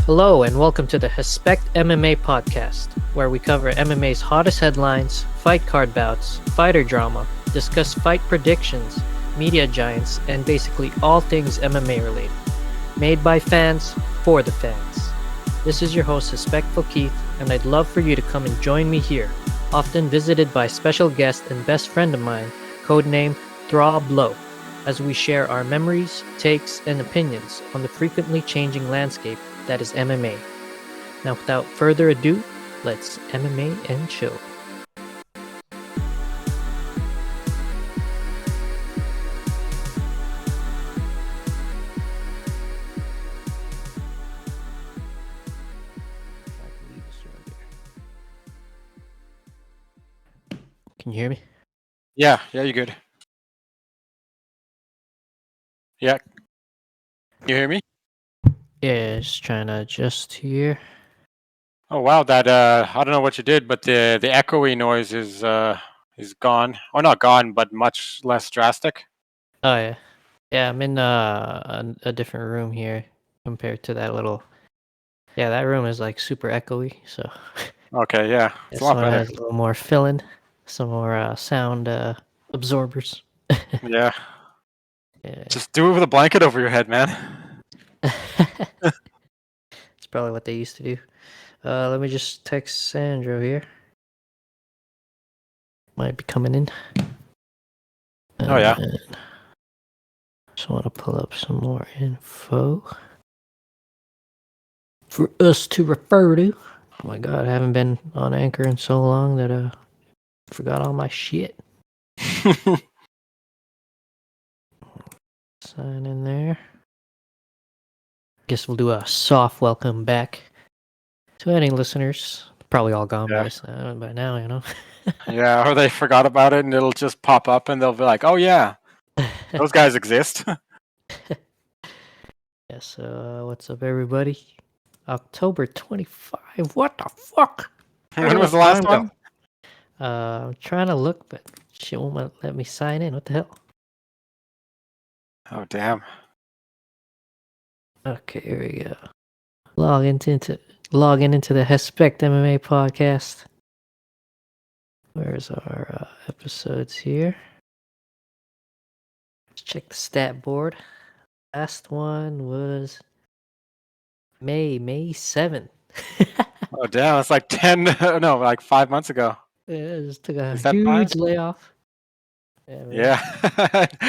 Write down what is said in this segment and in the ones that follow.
Hello and welcome to the Hespect MMA podcast, where we cover MMA's hottest headlines, fight card bouts, fighter drama, discuss fight predictions, media giants, and basically all things MMA related. Made by fans, for the fans. This is your host, Hespectful Keith, and I'd love for you to come and join me here, often visited by special guest and best friend of mine, codenamed Throb Lowe, as we share our memories, takes, and opinions on the frequently changing landscape that is MMA. Now, without further ado, let's MMA and chill. Can you hear me? Yeah, you're good. Yeah. Can you hear me? Yeah, just trying to adjust here. Oh wow, that I don't know what you did, but the echoey noise is gone. Or not gone, but much less drastic. Oh yeah. Yeah, I'm in a different room here compared to that little. Yeah, that room is like super echoey, so Okay, yeah. It's a lot one better. has a little more fill-in, some more sound absorbers. Yeah. Yeah. Just do it with a blanket over your head, man. It's probably what they used to do. Let me just text Sandro here. Might be coming in. Oh yeah. Just want to pull up some more info for us to refer to. Oh my god, I haven't been on Anchor in so long that I forgot all my shit. Sign in there. Guess we'll do a soft welcome back to any listeners. Probably all gone by now, you know. Yeah, or they forgot about it and it'll just pop up and they'll be like, "Oh yeah, those guys exist." Yeah, so what's up, everybody? October 25. What the fuck? When was the last one? I'm trying to look, but she won't let me sign in. What the hell? Oh damn. Okay, here we go. Logging into the Hespect MMA podcast. Where's our episodes here? Let's check the stat board. Last one was May 7th. Oh damn, it's like 5 months ago. Yeah, just took a Is that huge 5? layoff. Yeah, man. Yeah.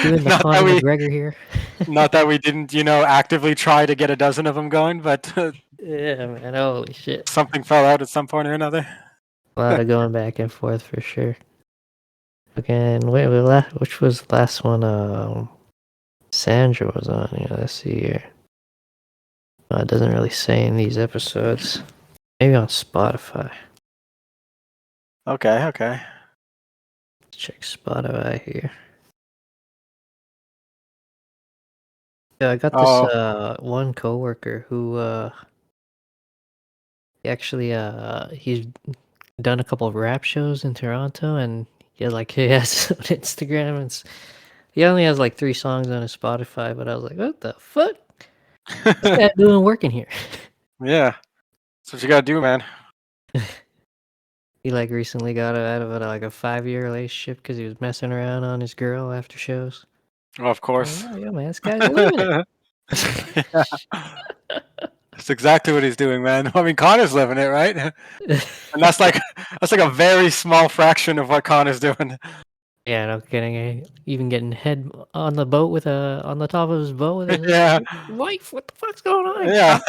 Doing the Conor McGregor here. Not that we didn't, actively try to get a dozen of them going, but Yeah, man. Holy shit. something fell out at some point or another. A lot of going back and forth for sure. Again, which was the last one? Sandra was on. Yeah, let's see here. It doesn't really say in these episodes. Maybe on Spotify. Okay. Let's check Spotify here. Yeah, I got this one coworker who he's done a couple of rap shows in Toronto, and he has on Instagram, and he only has like 3 songs on his Spotify, but I was like, what the fuck? What's that doing working here? Yeah. That's what you gotta do, man. He recently got out of a 5-year relationship because he was messing around on his girl after shows. Oh, of course. Oh, yeah, man, this guy's living it. Yeah. That's exactly what he's doing, man. I mean, Connor's living it, right? And that's like a very small fraction of what Connor's doing. Yeah, no kidding. Even getting head on the boat on the top of his boat with his wife. What the fuck's going on? Yeah.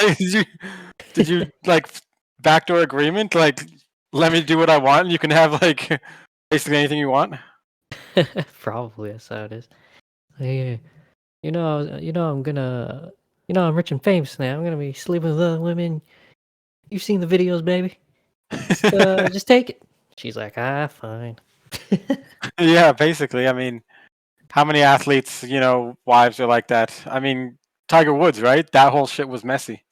Did you backdoor agreement? Let me do what I want. You can have basically anything you want. Probably that's how it is. Hey, I'm rich and famous now. I'm gonna be sleeping with other women. You've seen the videos, baby. Just take it. She's like, fine. Yeah, basically. I mean, how many athletes, wives are like that? I mean, Tiger Woods, right? That whole shit was messy.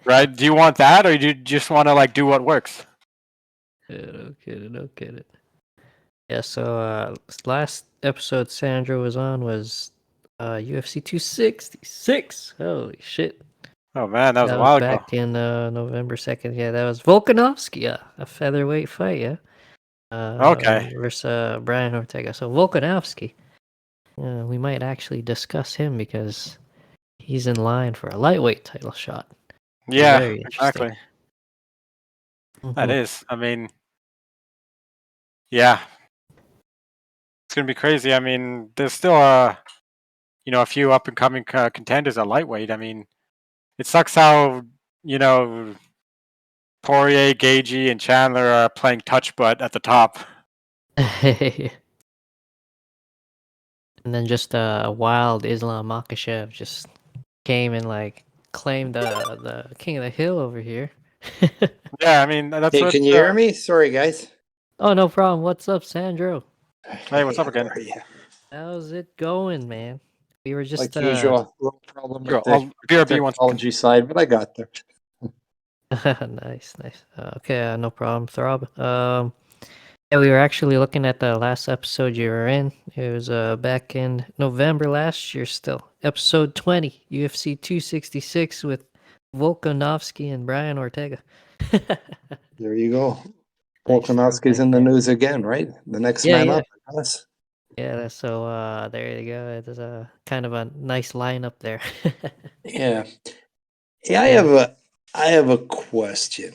Right? Do you want that, or do you just want to do what works? No kidding. Yeah, so last episode Sandra was on was UFC 266. Holy shit. Oh man, that was That a was while ago. back in November 2nd. Yeah, that was Volkanovski, a featherweight fight, yeah. Okay. Versus Brian Ortega. So Volkanovski, we might actually discuss him because he's in line for a lightweight title shot. So Yeah, very interesting. exactly. That Mhm. is. I mean, yeah, it's gonna be crazy. I mean, there's still a few up and coming contenders at lightweight. I mean, it sucks how you know Poirier, Gagey, and Chandler are playing touch butt at the top. And then just a wild Islam Makhachev just came and like claimed the king of the hill over here. Yeah, I mean that's Hey, what. can you hear me? Sorry, guys. Oh, no problem. What's up, Sandro? Hey, what's up How again? are you? How's it going, man? We were just Like usual, little problem Sure, with the I'll BRB once again. technology side, but I got there. nice, nice. Okay, no problem, Throb. Yeah, we were actually looking at the last episode you were in. It was back in November last year still. Episode 20, UFC 266 with Volkanovski and Brian Ortega. There you go. Nice Volkanovski's throwback in the there. news again, right? The next Yeah, man yeah. up, I guess. Yeah, so there you go. It's a kind of a nice lineup there. Yeah. Hey, Yeah. I have a question.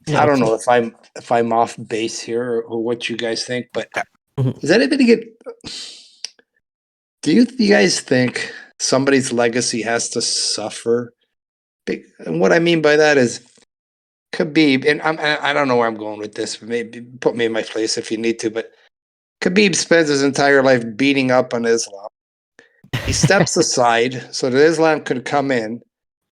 Yeah, I don't what's know up? if I'm off base here or what you guys think, but Mhm. does anybody get do you guys think somebody's legacy has to suffer? And what I mean by that is Khabib, and I don't know where I'm going with this, but maybe put me in my place if you need to, but Khabib spends his entire life beating up on Islam. He steps aside so that Islam could come in,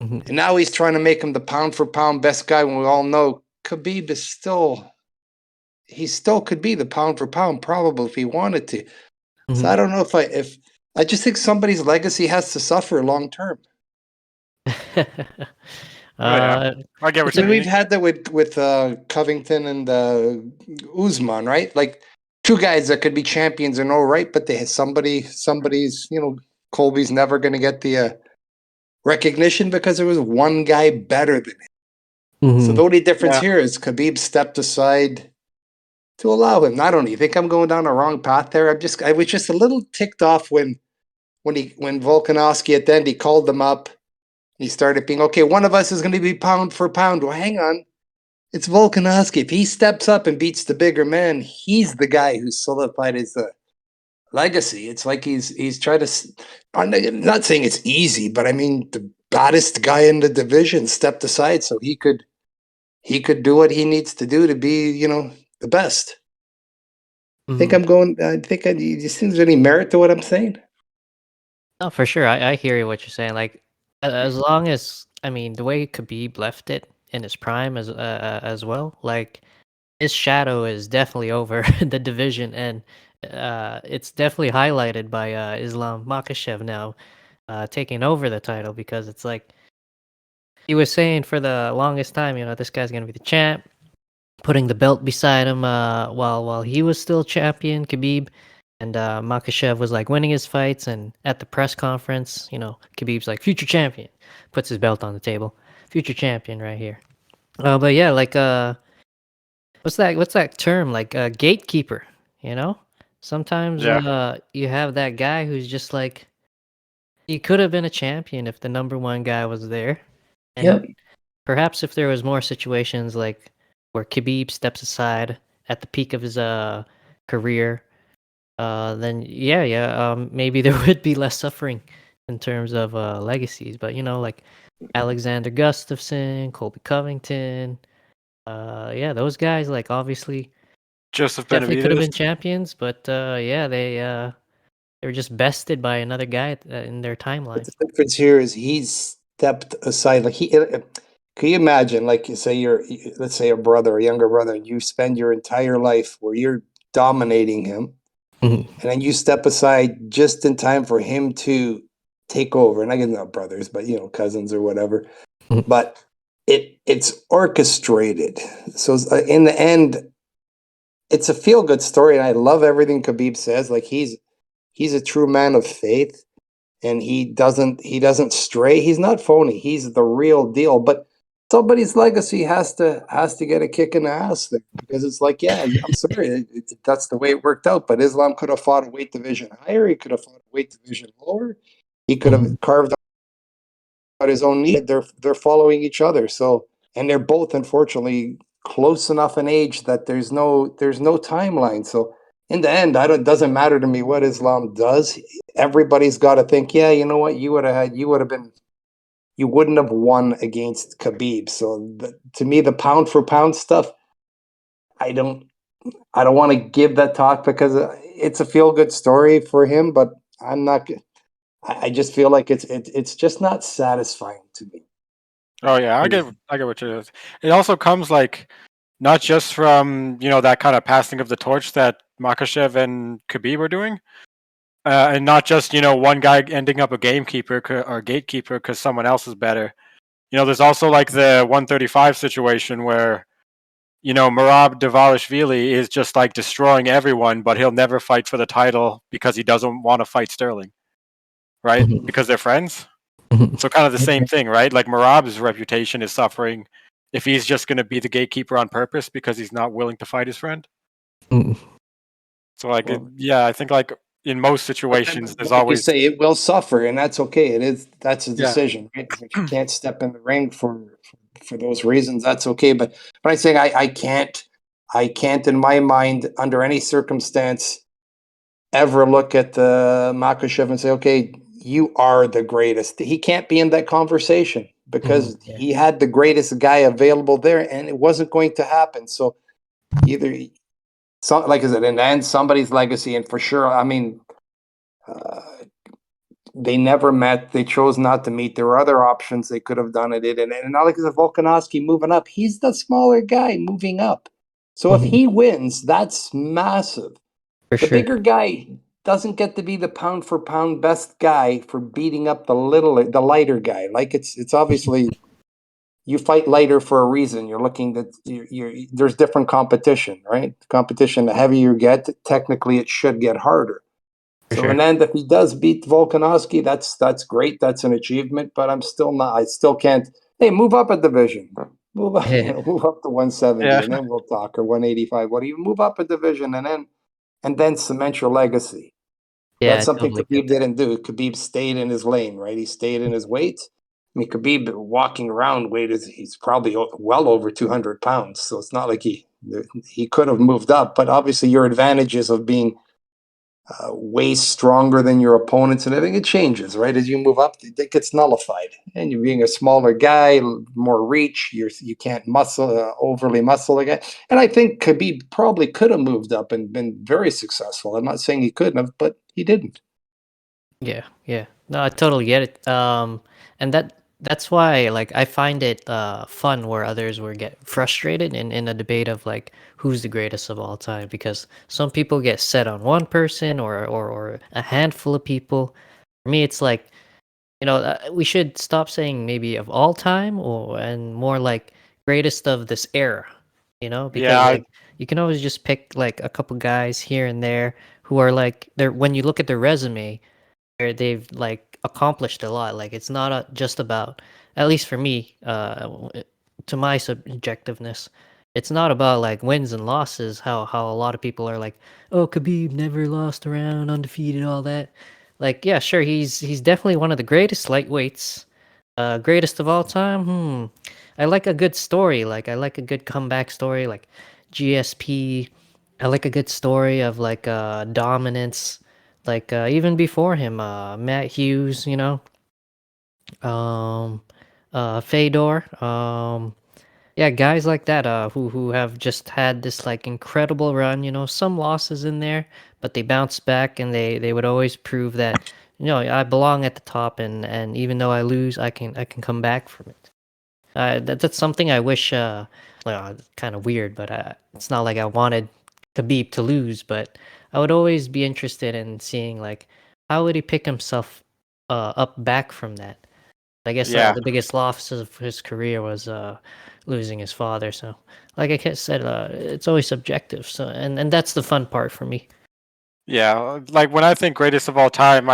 Mhm. and now he's trying to make him the pound for pound best guy when we all know Khabib is he still could be the pound for pound probably if he wanted to. So Mhm. I don't know if I just think somebody's legacy has to suffer long term. Oh yeah, uh, I get it's what I you a mean, we've mean. had that with Covington and Usman, right? Like two guys that could be champions and all right, but they had somebody's Colby's never going to get the recognition because there was one guy better than him. So Mhm. the only difference Yeah, here is Khabib stepped aside to allow him. I don't know. You think I'm going down the wrong path there? I was just a little ticked off when Volkanovski at the end he called them up. He started being okay. One of us is going to be pound for pound. Well, hang on. It's Volkanovski. If he steps up and beats the bigger man, he's the guy who's solidified his legacy. It's like he's trying to. I'm not saying it's easy, but I mean the baddest guy in the division stepped aside so he could do what he needs to do to be the best. I think Mhm. I'm going. I think do you think there's any merit to what I'm saying? No, for sure. I hear what you're saying. Like, as long as I mean, the way Khabib left it in his prime as well. Like, his shadow is definitely over the division, and it's definitely highlighted by Islam Makhachev now taking over the title because it's like he was saying for the longest time, this guy's gonna be the champ, putting the belt beside him while he was still champion, Khabib, and Makhachev was like winning his fights, and at the press conference, Khabib's like future champion, puts his belt on the table, future champion right here. But yeah, like what's that term like gatekeeper, you know? Sometimes yeah. you have that guy who's just like he could have been a champion if the number one guy was there, and Yep. perhaps if there was more situations like where Khabib steps aside at the peak of his career, then yeah, maybe there would be less suffering in terms of legacies. But like Alexander Gustafsson, Colby Covington, yeah, those guys like obviously Joseph definitely could have Benavidez. been champions, but yeah, they were just bested by another guy in their But timeline. the difference here is he's stepped aside. Like can you imagine? Like you say, let's say a brother, a younger brother, and you spend your entire life where you're dominating him, Mhm. and then you step aside just in time for him to take over. And I get not brothers, but cousins or whatever. Mhm. But it's orchestrated. So in the end, it's a feel good story, and I love everything Khabib says. Like he's a true man of faith. and he doesn't stray. He's not phony. He's the real deal. But somebody's legacy has to get a kick in the ass there, because it's like, yeah, I'm sorry, that's the way it worked out. But Islam could have fought a weight division higher. He could have fought a weight division lower. He could have carved out his own need. They're following each other. So, and they're both unfortunately close enough in age that there's no timeline. So in the end, it doesn't matter to me what Islam does. Everybody's got to think, yeah, you know what, you wouldn't have won against Khabib. So to me, the pound for pound stuff, I don't want to give that talk because it's a feel good story for him, but I'm not. I just feel like it's just not satisfying to me. Oh yeah, I get what you're. It also comes like not just from that kind of passing of the torch that Makhachev and Khabib were doing, and not just one guy ending up a gatekeeper because someone else is better. There's also like the 135 situation where Merab Dvalishvili is just like destroying everyone, but he'll never fight for the title because he doesn't want to fight Sterling, right? Because they're friends. So kind of the same thing, right? Like Merab's reputation is suffering if he's just going to be the gatekeeper on purpose because he's not willing to fight his friend. So like, I think like in most situations, there's always, you say, it will suffer, and that's okay. That's a decision, right? If you can't step in the ring for those reasons, that's okay. But I'm saying I can't in my mind under any circumstance ever look at the Makhachev and say, okay, you are the greatest. He can't be in that conversation because he had the greatest guy available there, and it wasn't going to happen. So either, like I said, in the end, somebody's legacy, and for sure, I mean, they never met. They chose not to meet. There were other options they could have done it. And not like the Volkanovski moving up. He's the smaller guy moving up. So if he wins, that's massive. The bigger guy doesn't get to be the pound for pound best guy for beating up the lighter guy. Like it's obviously you fight lighter for a reason. You're looking that there's different competition, right? Competition, the heavier you get, technically it should get harder. So and then if he does beat Volkanovski, that's great. That's an achievement. But I still can't. Hey, move up a division. Move up, move up to 170, and then we'll talk, or 185. What do you move up a division and then cement your legacy? Yeah, That's something totally Khabib didn't do. Khabib stayed in his lane, right? He stayed in his weight. I mean, Khabib walking around weight he's probably well over 200 pounds. So it's not like he could have moved up. But obviously, your advantages of being way stronger than your opponents and everything, it changes, right? As you move up, it gets nullified. And you're being a smaller guy, more reach, you can't overly muscle again. And I think Khabib probably could have moved up and been very successful. I'm not saying he couldn't have, but he didn't. Yeah. No, I totally get it. And that's why like I find it fun where others will get frustrated in a debate of like who's the greatest of all time, because some people get set on one person or a handful of people. For me, it's like, we should stop saying maybe of all time and more like greatest of this era, because like you can always just pick like a couple guys here and there who are like when you look at their resume, they've like accomplished a lot. Like it's not just about, at least for me, to my subjectiveness, it's not about like wins and losses. How a lot of people are like, oh, Khabib never lost around, undefeated, all that. Like, yeah, sure, he's definitely one of the greatest lightweights, greatest of all time. I like a good story. Like I like a good comeback story, like GSP. I like a good story of like dominance. Like even before him, Matt Hughes, Fedor, yeah, guys like that, who have just had this like incredible run. Some losses in there, but they bounce back and they would always prove that I belong at the top, and even though I lose, I can come back from it. That's something I wish. Well, kind of weird, but it's not like I wanted Khabib to lose, but I would always be interested in seeing like how would he pick himself up back from that. I guess the biggest loss of his career was losing his father. So, like I said, it's always subjective. So, and that's the fun part for me. Yeah, like when I think greatest of all time,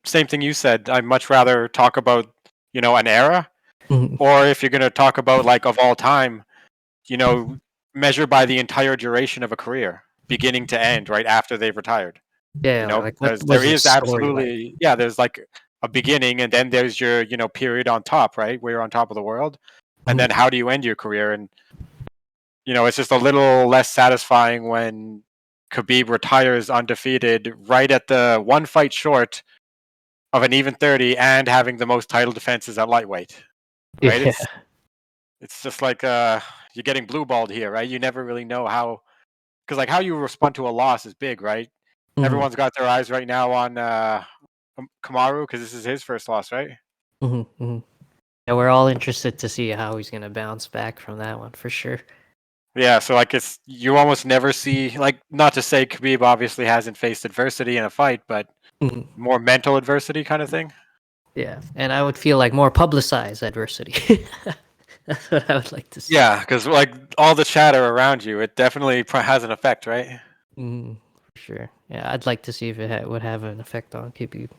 same thing you said. I'd much rather talk about, an era, Mhm. or if you're going to talk about like of all time, you know, measured by the entire duration of a career, beginning to end, right after they've retired. Yeah, like what Because there was your is story like? absolutely, yeah, there's like a beginning, and then there's your, period on top, right, where you're on top of the world, and Mhm. then how do you end your career? And it's just a little less satisfying when Khabib retires undefeated, right at the one fight short of an even 30 and having the most title defenses at lightweight, right? Yeah. It's just like you're getting blue balled here, right? You never really know how, because like how you respond to a loss is big, right? Mhm. Everyone's got their eyes right now on Kamaru because this is his first loss, right? Mhm. Mhm. Yeah, we're all interested to see how he's gonna bounce back from that one for sure. Yeah, so like you almost never see, like, not to say Khabib obviously hasn't faced adversity in a fight, but Mhm. more mental adversity kind of thing. Yeah, and I would feel like more publicized adversity. That's what I would like to see. Yeah, because like all the chatter around you, it definitely has an effect, right? Mm, for sure. Yeah, I'd like to see if it would have an effect on Khabib.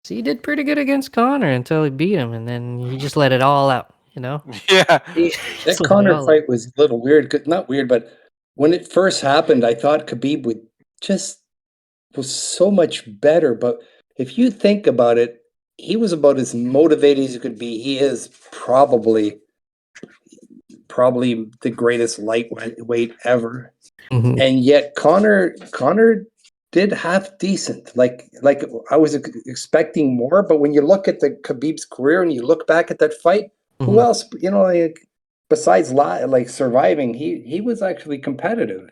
So he did pretty good against Connor until he beat him, and then he just let it all out. You know, Yeah, he just That let it Connor all out. fight was a little weird. Not weird, but when it first happened, I thought Khabib would just was so much better. But if you think about it, he was about as motivated as he could be. He is probably the greatest lightweight ever. Mhm. And yet Connor did half decent. Like I was expecting more, but when you look at the Khabib's career and you look back at that fight, who Mhm. else, like besides like surviving, he was actually competitive.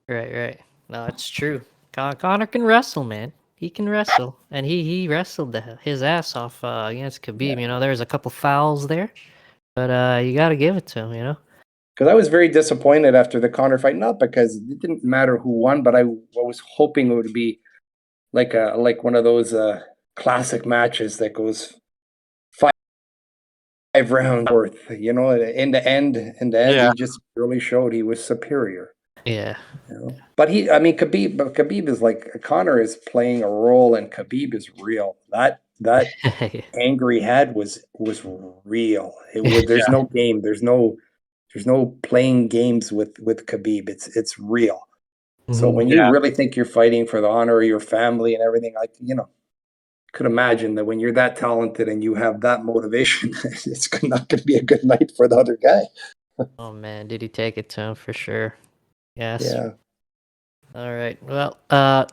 Right, right. No, it's true. Connor can wrestle, man. He can wrestle, and he wrestled his ass off against Khabib. You know, there's a couple fouls there, but you got to give it to him. You know. Because I was very disappointed after the Connor fight, not because it didn't matter who won, but I was hoping it would be like one of those classic matches that goes 5 rounds worth, end to end. In the end, yeah, he just really showed he was superior. Yeah. But I mean, Khabib is like Connor is playing a role, and Khabib is real. That anger he had was real. There's yeah, no game. There's no playing games with Khabib. It's real. So Mhm. when you yeah, really think you're fighting for the honor of your family and everything, like could imagine that when you're that talented and you have that motivation, it's not going to be a good night for the other guy. Oh man, did he take it to him for sure? Yes. Yeah. All right. Well,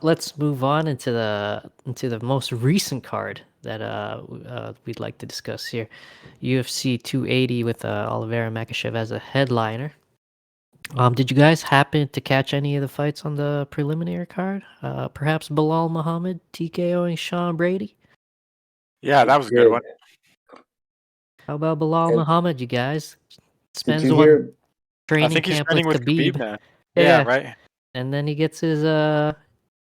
let's move on into the most recent card that we'd like to discuss here. UFC 280 with Oliveira Makhachev as a headliner. Did you guys happen to catch any of the fights on the preliminary card? Perhaps Bilal Muhammad TKOing Sean Brady. yeah. That was a good Did one. How about Bilal and Muhammad? You guys did spends you one hear? I training think he's camp training with with Khabib Khabib. now. Yeah, Yeah, right. and then he gets his the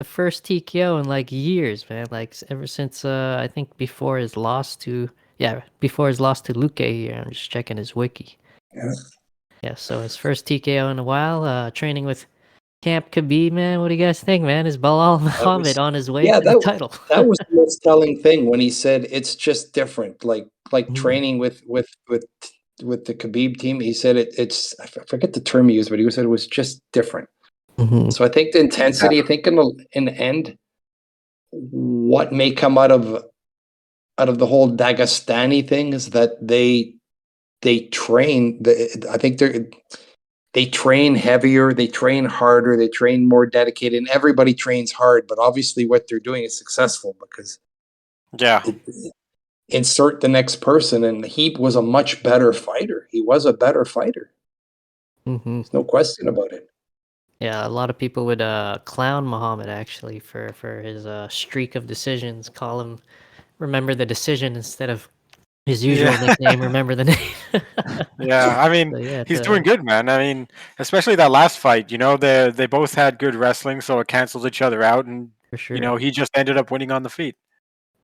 first TKO in like years, man. Like ever since I think before his loss to Luke here. I'm just checking his wiki. Yeah. Yeah, so his first TKO in a while. Training with Camp Khabib, man. What do you guys think, man? Is Bilal That Muhammad was on his way yeah, to the title? that was the most telling thing when he said it's just different. Like Mhm, training with the Khabib team, he said it's I forget the term he used, but he said it was just different. mhm, So I think the intensity, I think in the end, what may come out of the whole Dagestani thing is that they train. I think they train heavier, they train harder, they train more dedicated, and everybody trains hard. But obviously, what they're doing is successful because Yeah, it, insert the next person, and he was a much better fighter. He was a better fighter. mhm. There's no question about it. Yeah, a lot of people would clown Muhammad actually for his streak of decisions. Call him remember the decision instead of his usual yeah, nickname. Remember the name. yeah. I mean, So yeah, he's doing good, man. I mean, especially that last fight. They both had good wrestling, so it canceled each other out, and for sure. he just ended up winning on the feet.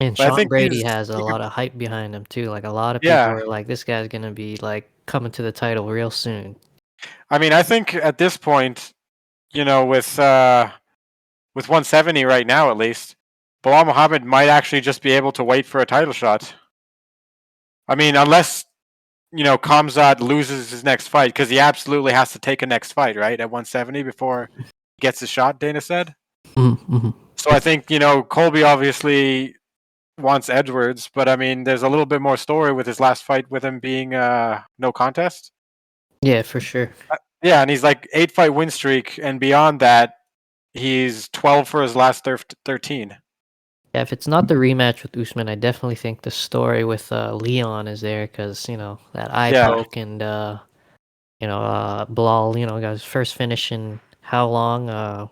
And But I Sean think Brady has a lot of hype behind him too. Like a lot of people yeah. are like, this guy's gonna be like coming to the title real soon. I mean, I think at this point, with 170 right now, at least, Bilal Muhammad might actually just be able to wait for a title shot. I mean, unless Khamzat loses his next fight, because he absolutely has to take a next fight, right, at 170 before he gets a shot, Dana said. Mm-hmm. So I think, Colby obviously wants Edwards, but I mean, there's a little bit more story with his last fight with him being no contest. Yeah, for sure. Yeah, and he's like 8-fight win streak, and beyond that, he's 12 for his last 13. Yeah, if it's not the rematch with Usman, I definitely think the story with Leon is there because that eye poke and Bilal, got his first finish in how long?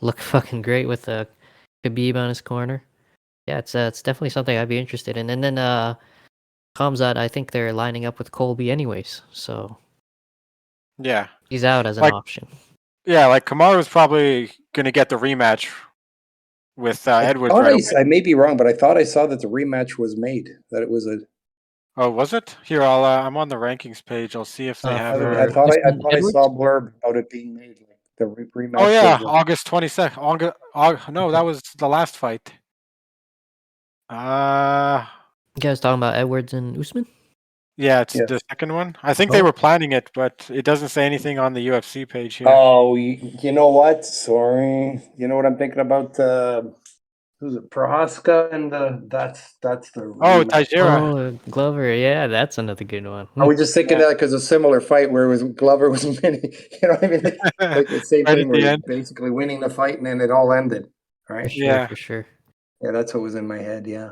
Looked fucking great with Khabib on his corner. Yeah, it's definitely something I'd be interested in. And then Khamzat, I think they're lining up with Colby anyways, so yeah, he's out as an option. Yeah, like Kamaru's probably gonna get the rematch with Edwards right away. I may be wrong, but I thought I saw that the rematch was made. That it was a. Oh, was it? Here, I'm on the rankings page. I'll see if they have. I thought I saw a blurb about it being made. Like the rematch. Oh yeah, August 22nd. No, that was the last fight. You guys talking about Edwards and Usman? Yeah, it's the second one. I think they were planning it, but it doesn't say anything on the UFC page here. Oh, you know what? Sorry, you know what I'm thinking about. Who's it? Prohaska and that's the. Teixeira. Oh, Glover. Yeah, that's another good one. I was just thinking that because a similar fight where it was Glover was winning. You know what I mean? Like the same Right thing at where the he's end. basically winning the fight and then it all ended. Right? For sure. Yeah, that's what was in my head. Yeah.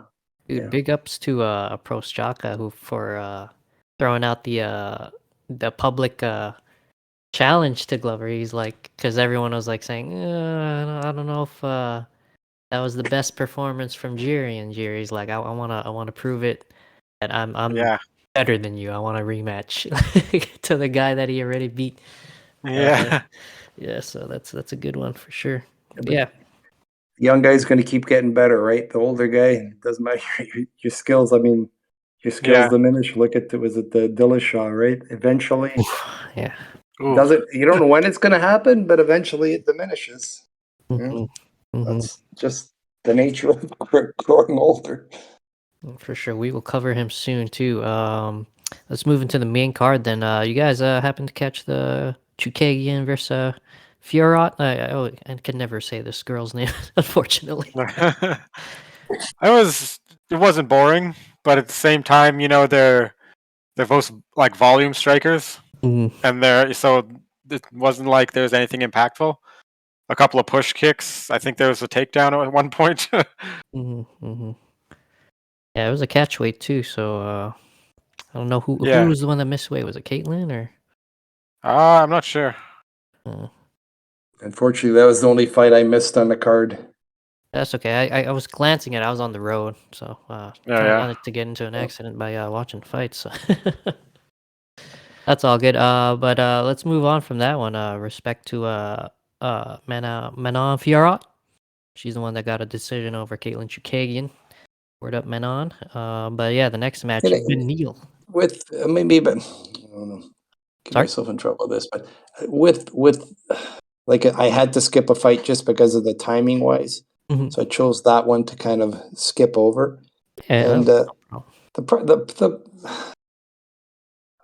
Dude, big ups to Proschaka who for throwing out the public challenge to Glover. He's like, because everyone was like saying, I don't know if that was the best performance from Jiri, and Jiri's like, I wanna prove it that I'm better than you. I want a rematch to the guy that he already beat. Yeah. So that's a good one for sure. Yeah. Young guy's going to keep getting better, right? The older guy, it doesn't matter your skills. I mean, your skills diminish. Look at was it the Dillashaw, right? Eventually, yeah. You don't know when it's going to happen, but eventually it diminishes. That's just the nature of growing older. For sure, we will cover him soon too. Let's move into the main card then. You guys happen to catch the Chookagian versus Fiorot? I can never say this girl's name, unfortunately. It wasn't boring, but at the same time, they're both like volume strikers, and so it wasn't like there was anything impactful. A couple of push kicks. I think there was a takedown at one point. Yeah, it was a catch weight too, so I don't know who was the one that missed weight. Was it Caitlin or? I'm not sure. Unfortunately, that was the only fight I missed on the card. That's okay. I was glancing at it. I was on the road, so wanted to get into an accident by watching fights. So. That's all good. But let's move on from that one. Respect to Manon Fiorot. She's the one that got a decision over Caitlin Chookagian. Word up, Manon. But yeah, the next match, Ben Neal. With maybe, but I don't know. Get myself in trouble with this, but with like I had to skip a fight just because of the timing wise. So I chose that one to kind of skip over. And the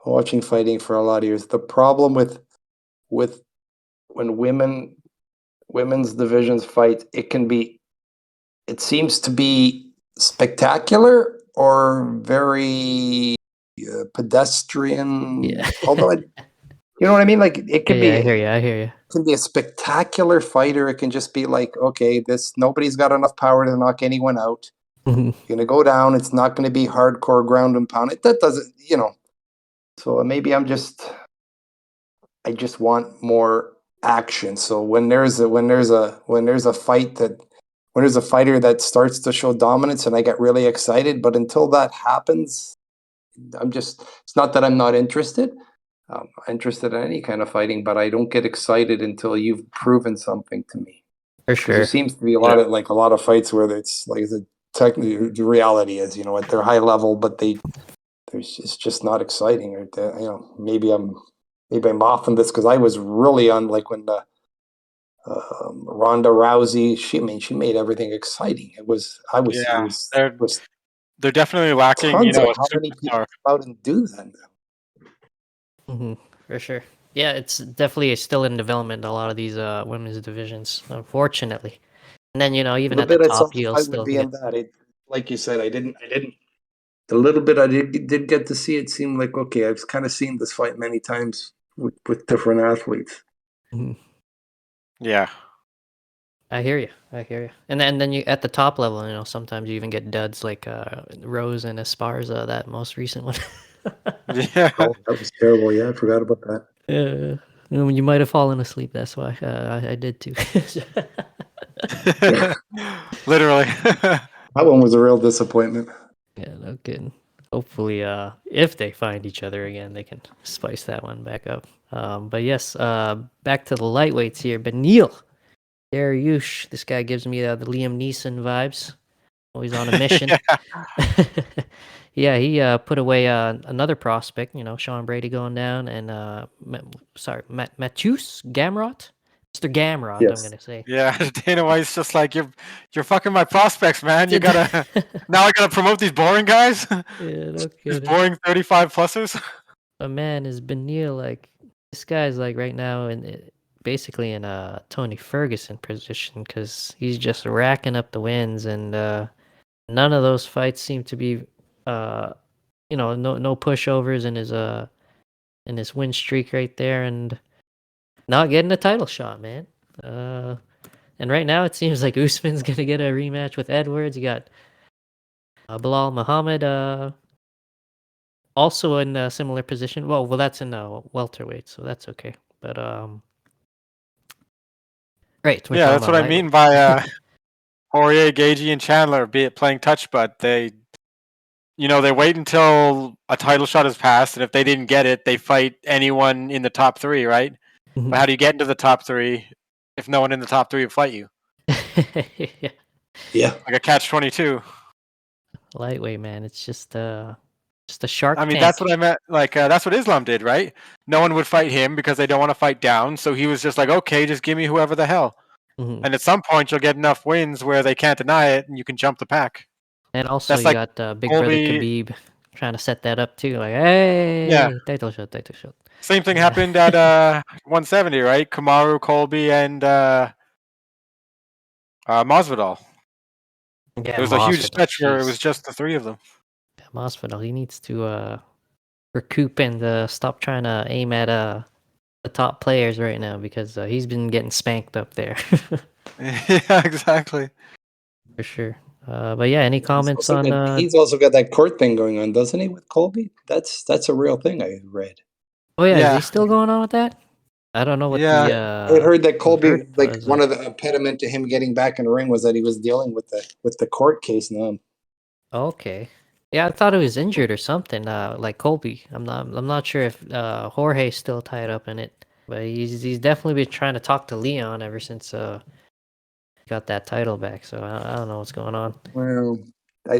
watching fighting for a lot of years, the problem with when women's divisions fight, it seems to be spectacular or very pedestrian. Yeah. Although you know what I mean? Like it could be. I hear you. It can be a spectacular fighter. It can just be like, okay, nobody's got enough power to knock anyone out. You're gonna go down. It's not going to be hardcore ground and pound. That doesn't, So maybe I just want more action. So when there's a fighter that starts to show dominance, and I get really excited, but until that happens, it's not that I'm not interested. I'm interested in any kind of fighting, but I don't get excited until you've proven something to me. For sure. There seems to be a lot of fights where it's like the reality is, at their high level, but it's just not exciting. Or maybe I'm off on this because I was really on like when Ronda Rousey. She made everything exciting. It was Yeah, was they're definitely lacking, tons of a how many people superstar. come out and do that now. For sure. Yeah, it's definitely still in development. A lot of these women's divisions, unfortunately. And then even The at the bit I saw top, the you'll fight with still get. that. Like you said, I didn't. The little bit I did get to see, it seemed like okay. I've kind of seen this fight many times with different athletes. Mhm. Yeah. I hear you. I hear you. And then you at the top level, sometimes you even get duds like Rose and Esparza, that most recent one. Yeah. Oh, that was terrible. Yeah, I forgot about that. You might have fallen asleep. That's why I did too. Yeah, Literally. that one was a real disappointment. Yeah, no kidding. Hopefully, if they find each other again, they can spice that one back up. But yes, back to the lightweights here. Beneil Dariush. This guy gives me the Liam Neeson vibes. Always on a mission. Yeah. Yeah, he put away another prospect. Sean Brady going down, and Matthews Gamrot, Mr. Gamrot. I'm Yes. gonna say. Yeah, Dana White's just like you're fucking my prospects, man. You gotta now I gotta promote these boring guys, Yeah, no these kidding. boring 35 plussers. But man, is Beneil like this guy's like right now basically in a Tony Ferguson position because he's just racking up the wins, and none of those fights seem to be no pushovers in his win streak right there, and not getting a title shot, man. And right now it seems like Usman's gonna get a rematch with Edwards. You got Bilal Muhammad also in a similar position. Well, that's in welterweight, so that's okay. But right, we're Yeah, talking that's about what I mean lightweight. by Poirier, Gagey, and Chandler be it playing touch, but they wait until a title shot has passed, and if they didn't get it, they fight anyone in the top three, right? But how do you get into the top three if no one in the top three will fight you? Yeah. Yeah. Like a catch-22. Lightweight, man. It's just a Shark I mean, that's Tank. what I meant. Like, that's what Islam did, right? No one would fight him because they don't want to fight down. So he was just like, okay, just give me whoever the hell. Mhm. And at some point, you'll get enough wins where they can't deny it, and you can jump the pack. And also, That's you like got Big Brother Colby. Khabib trying to set that up too. Like, Yeah, hey, title shot, title shot. same thing Yeah. happened at 170, right? Kamaru, Colby, and Masvidal. Yeah, There was a huge Masvidal. stretch where it was Jeez. just the three of them. Yeah, Masvidal. He needs to recoup and stop trying to aim at the top players right now because he's been getting spanked up there Yeah, exactly. for sure. But yeah, any comments on? He's also got that court thing going on, doesn't he, with Colby? That's a real thing I read. Oh yeah, is he Yeah, still going on with that? I don't know what yeah. the I had heard that Colby, verdict like was. one of the impediment to him getting back in the ring was that he was dealing with the court case now. Okay. Yeah, I thought he was injured or something. Like Colby. I'm not sure if Jorge's still tied up in it, but he's definitely been trying to talk to Leon ever since he got that title back. So I don't know what's going on. Well,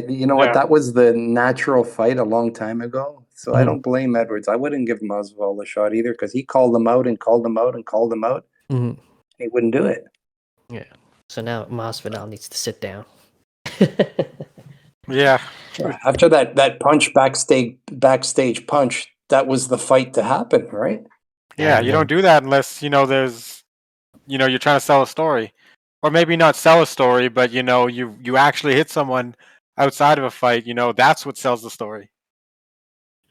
you know what? Yeah. That was the natural fight a long time ago. So I Mhm. don't blame Edwards. I wouldn't give Masvidal a shot either because he called him out and called him out and called him out. Mhm. He wouldn't do it. Yeah. So now Masvidal needs to sit down. Yeah. After that punch backstage punch, that was the fight to happen, right? Yeah, And you then don't do that unless, there's, you're trying to sell a story. Or maybe not sell a story, but, you actually hit someone outside of a fight, that's what sells the story.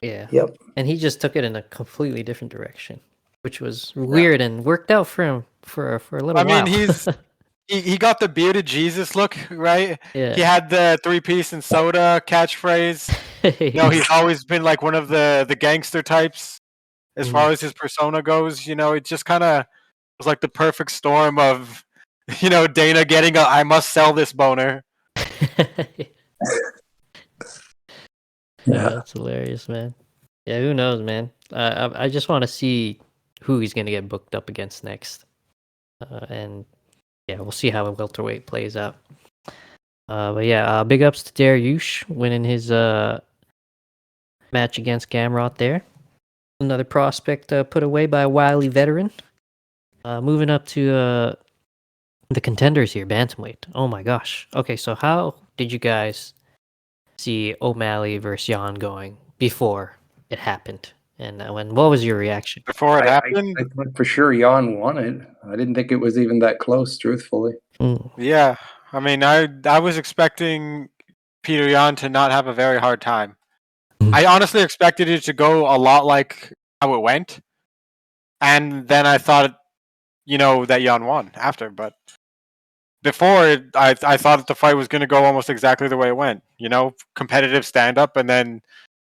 yeah, Yep. and he just took it in a completely different direction, which was Yeah. weird and worked out for him for a little I mean, while. he got the bearded Jesus look, right? He Yeah. had the 3-piece and soda catchphrase. He's always been like one of the gangster types as far as his persona goes. It just kind of was like the perfect storm of, Dana getting a I must sell this boner. Yeah, that's hilarious, man. Yeah, who knows, man? I just want to see who he's gonna get booked up against next, and yeah, we'll see how a welterweight plays out. But yeah, big ups to Dariush winning his match against Gamrot there. Another prospect put away by a wily veteran. Moving up to the contenders here, bantamweight. Oh my gosh. Okay, so how did you guys see O'Malley versus Yan going before it happened? And what was your reaction? Before it I happened, thought for sure Jan won it. I didn't think it was even that close, truthfully. Mm. yeah. I mean, I was expecting Petr Yan to not have a very hard time. I honestly expected it to go a lot like how it went, and then I thought, that Yan won after. But before it, I thought that the fight was going to go almost exactly the way it went. Competitive stand up, and then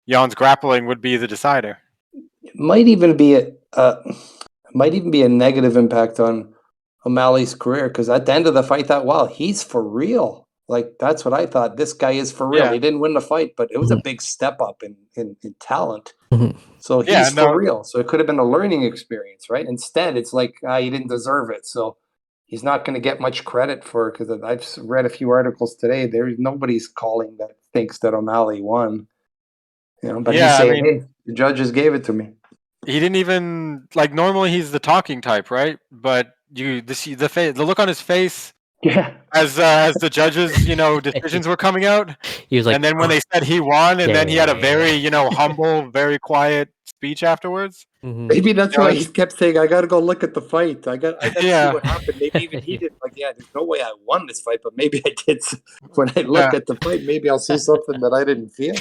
Jan's grappling would be the decider. It might even be a negative impact on O'Malley's career, because at the end of the fight, I thought, wow, he's for real. Like, that's what I thought. This guy is for real. Yeah. He didn't win the fight, but it was a big step up in talent. Mhm. So he's Yeah, no. for real. So it could have been a learning experience, right? Instead, it's like he didn't deserve it. So he's not going to get much credit for it, because I've read a few articles today. There's nobody's calling that thinks that O'Malley won. But Yeah, he's I saying, mean- hey, the judges gave it to me. He didn't even normally he's the talking type, right? But the look on his face Yeah. as the judges, decisions were coming out, He was like, and then when they said he won, and then he had a very, Yeah. humble, very quiet speech afterwards. Mhm. Maybe that's You know, why he kept saying, I got to go look at the fight. I got to Yeah. see what happened. Maybe even he did. Like, yeah, there's no way I won this fight, but maybe I did. When I look Yeah. at the fight, maybe I'll see something that I didn't feel.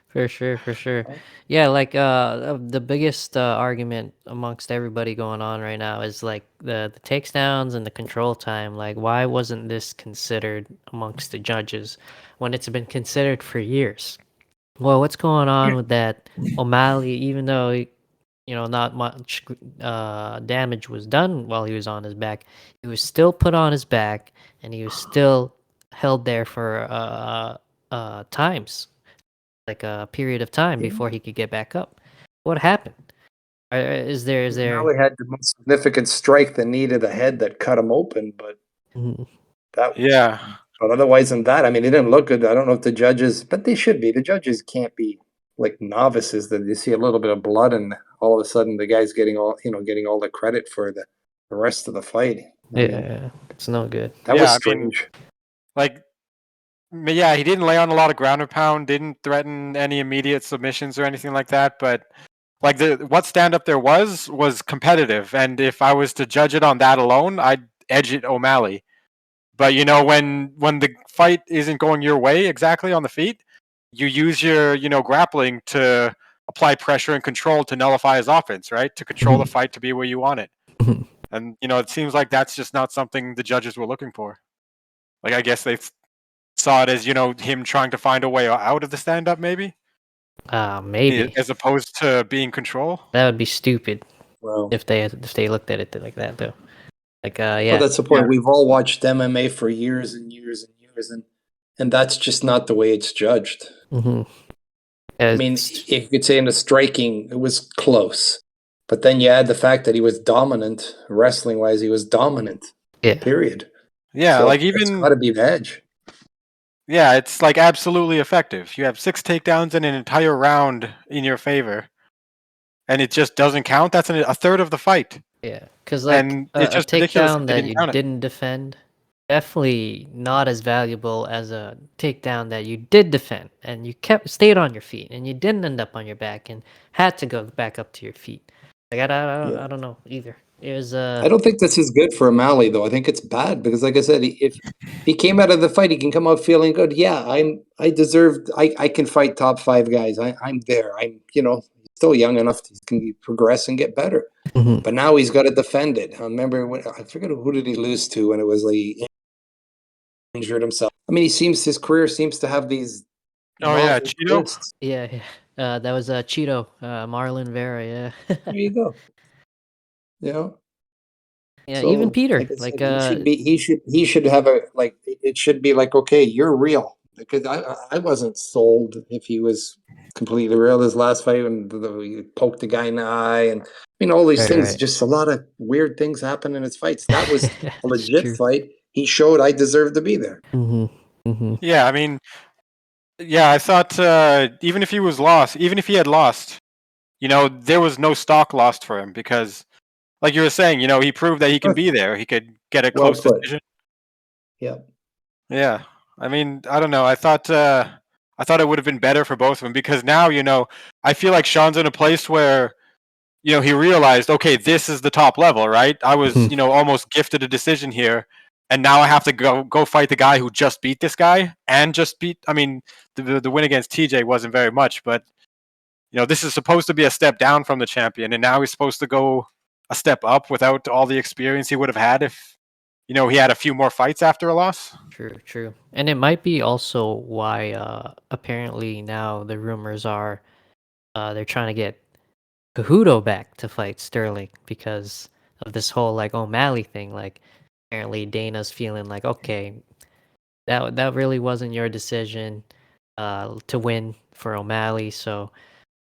For sure. Yeah, like the biggest argument amongst everybody going on right now is like the takedowns and the control time. Like, why wasn't this considered amongst the judges when it's been considered for years? Well, what's going on with that? O'Malley, even though not much damage was done while he was on his back, he was still put on his back, and he was still held there for times, like a period of time before he could get back up. What happened? Is there O'Malley had the most significant strike that needed a head that cut him open, but Mhm. that. Yeah. But otherwise than that, I mean, it didn't look good. I don't know if the judges, but they should be. The judges can't be like novices that you see a little bit of blood and all of a sudden the guy's getting all the credit for the rest of the fight. I mean, Yeah, it's no good. that was Yeah, I mean, strange. Yeah, he didn't lay on a lot of ground and pound, didn't threaten any immediate submissions or anything like that, but what stand up there was competitive, and if I was to judge it on that alone, I'd edge it O'Malley. But when the fight isn't going your way exactly on the feet, you use your grappling to apply pressure and control to nullify his offense, right? To control the fight to be where you want it. Mhm. And it seems like that's just not something the judges were looking for. Like, I guess they saw it as him trying to find a way out of the stand up, maybe Maybe as opposed to being control. that would be stupid Well, if they looked at it like that, though. Like, well, yeah, that's the point. Yeah. We've all watched MMA for years and years and years, and that's just not the way it's judged. hmm I mean, if you could say in the striking, it was close, but then you add the fact that he was dominant wrestling wise. He was dominant. yeah, Period. Yeah, So like it's even got to be the edge. yeah, it's like absolutely effective. You have 6 takedowns in an entire round in your favor, and it just doesn't count. That's a third of the fight. yeah. Because like And a it's just ridiculous that takedown they that didn't you count it. didn't defend, definitely not as valuable as a takedown that you did defend and you stayed on your feet and you didn't end up on your back and had to go back up to your feet. Like I don't know either. It was I don't think this is good for O'Malley, though. I think it's bad because, like I said, if he came out of the fight, he can come out feeling good. Yeah, I can fight top 5 guys. I'm there. I'm still young enough to can progress and get better. Mhm. But now he's got to defend it. I remember I forget who did he lose to when it was like he injured himself. I mean, his career seems to have these. Oh yeah, novel Cheeto. twists. Yeah. That was Cheeto, Marlon Vera. Yeah. There you go. You know. Yeah. So, Even Peter, like I like said, he should have it should be like, okay, you're real, because I wasn't sold if he was completely real. His last fight when he poked the guy in the eye, and all these things. Right. Just a lot of weird things happen in his fights. That was a That's legit true. fight. He showed I deserve to be there. Yeah, I mean, yeah, I thought even if he had lost, there was no stock lost for him because, like you were saying, he proved that he can be there. He could get a Well close put. decision. Yeah. Yeah. I mean, I don't know. I thought it would have been better for both of them because now, I feel like Sean's in a place where, he realized, okay, this is the top level, right? I was, almost gifted a decision here, and now I have to go fight the guy who just beat this guy and just beat. I mean, the win against TJ wasn't very much, but this is supposed to be a step down from the champion, and now he's supposed to go a step up without all the experience he would have had if, he had a few more fights after a loss. True. And it might be also why apparently now the rumors are they're trying to get Cejudo back to fight Sterling because of this whole like O'Malley thing. Like apparently Dana's feeling like, okay, that really wasn't your decision to win for O'Malley, so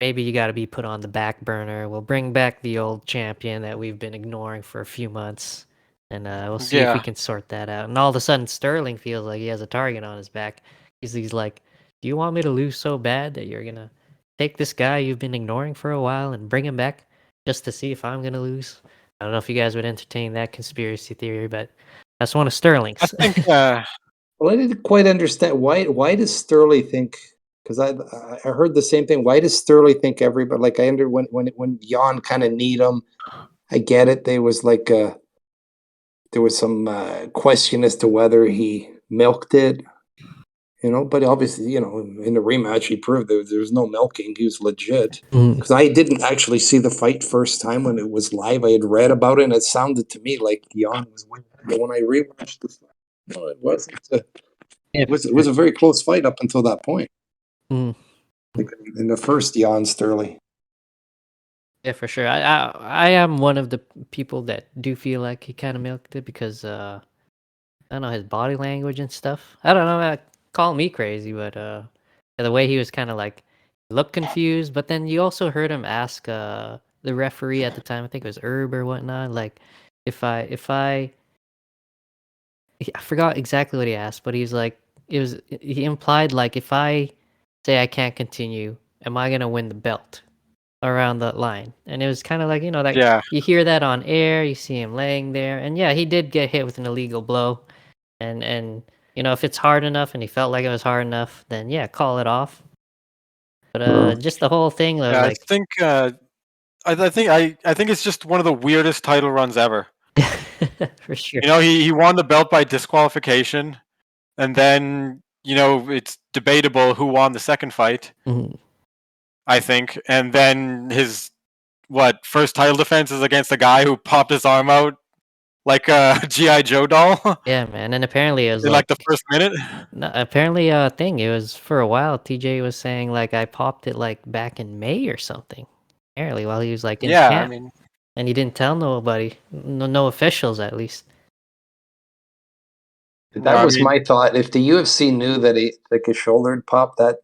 maybe you got to be put on the back burner. We'll bring back the old champion that we've been ignoring for a few months, and we'll see if we Yeah. can sort that out. And all of a sudden, Sterling feels like he has a target on his back. He's like, "Do you want me to lose so bad that you're gonna take this guy you've been ignoring for a while and bring him back just to see if I'm gonna lose?" I don't know if you guys would entertain that conspiracy theory, but that's one of I Sterling's. think Well, I didn't quite understand why does Sterling think? Because I heard the same thing. Why does Sterling think everybody like I under when Jan kind of need him? I get it. There was like there was some question as to whether he milked it, But obviously, in the rematch, he proved there was no milking. He was legit. Because I didn't actually see the fight first time when it was live. I had read about it, and it sounded to me like Jan was winning. But when I rewatched the fight, no, it wasn't. It was a very close fight up until that point. Mm. Like in the first Jan Sterling. Yeah, for sure. I am one of the people that do feel like he kind of milked it because I don't know his body language and stuff. I don't know. Call me crazy, but the way he was kind of like looked confused. But then you also heard him ask the referee at the time. I think it was Herb or whatnot. Like if I forgot exactly what he asked, but he's like he implied like if I say I can't continue, am I gonna win the belt? Around that line, and it was kind of like like yeah. you hear that on air, you see him laying there, and yeah, he did get hit with an illegal blow, and if it's hard enough and he felt like it was hard enough, then yeah, call it off. But just the whole thing of Yeah, I like think I think it's just one of the weirdest title runs ever. for sure. He won the belt by disqualification, and then it's debatable who won the second fight. Mhm. I think, and then his first title defense is against a guy who popped his arm out like a GI Joe doll Yeah, man, and apparently it was in like the first minute. no, apparently thing it was for a while. TJ was saying like I popped it like back in May or something. Apparently while he was like in Yeah, I camp, mean, and he didn't tell nobody, no officials at least. That was my thought. If the UFC knew that his shoulder had popped, that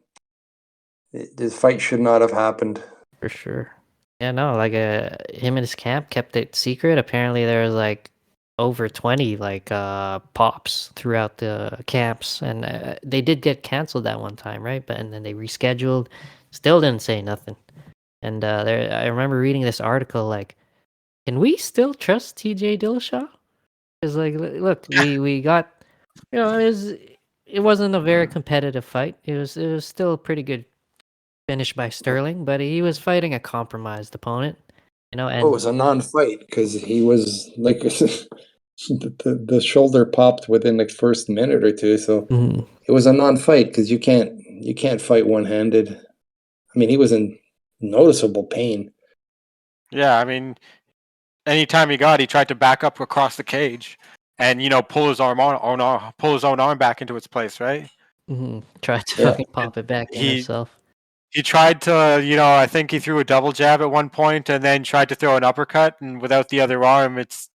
this fight should not have happened. For sure. Yeah, no, like him and his camp kept it secret. Apparently there was like over 20 like pops throughout the camps, and they did get canceled that one time, right? But and then they rescheduled, still didn't say nothing. And I remember reading this article like, can we still trust TJ Dillashaw? Because like look, we got it wasn't a very competitive fight. It was still a pretty good finish by Sterling, but he was fighting a compromised opponent, and it was a non-fight because he was like the shoulder popped within the first minute or two, so it was a non-fight because you can't fight one-handed. I mean, he was in noticeable pain. Yeah, I mean, anytime he tried to back up across the cage and pull his pull his own arm back into its place, right? Tried to fucking pop it back in himself. He tried to, I think he threw a double jab at one point and then tried to throw an uppercut, and without the other arm, it's,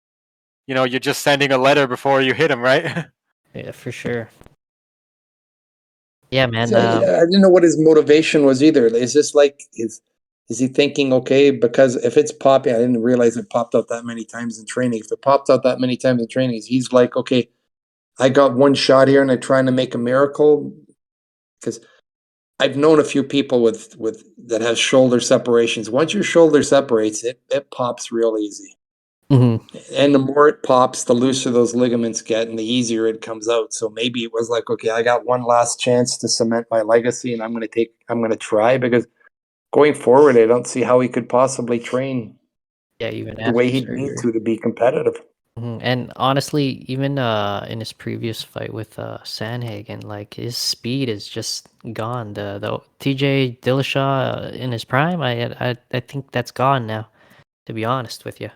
you're just sending a letter before you hit him, right? Yeah, for sure. Yeah, man. I didn't know what his motivation was either. Is this like is he thinking, okay, because if it's popping, I didn't realize it popped out that many times in training. If it popped out that many times in training, he's like, okay, I got one shot here and I'm trying to make a miracle. Because I've known a few people with that has shoulder separations. Once your shoulder separates, it pops real easy. And the more it pops, the looser those ligaments get and the easier it comes out. So maybe it was like, okay, I got one last chance to cement my legacy and I'm going to try, because going forward, I don't see how he could possibly train even the way after he'd need surgery. to be competitive. And honestly, even in his previous fight with Sanhagen, like his speed is just gone. The TJ Dillashaw in his prime, I think that's gone now. To be honest with you.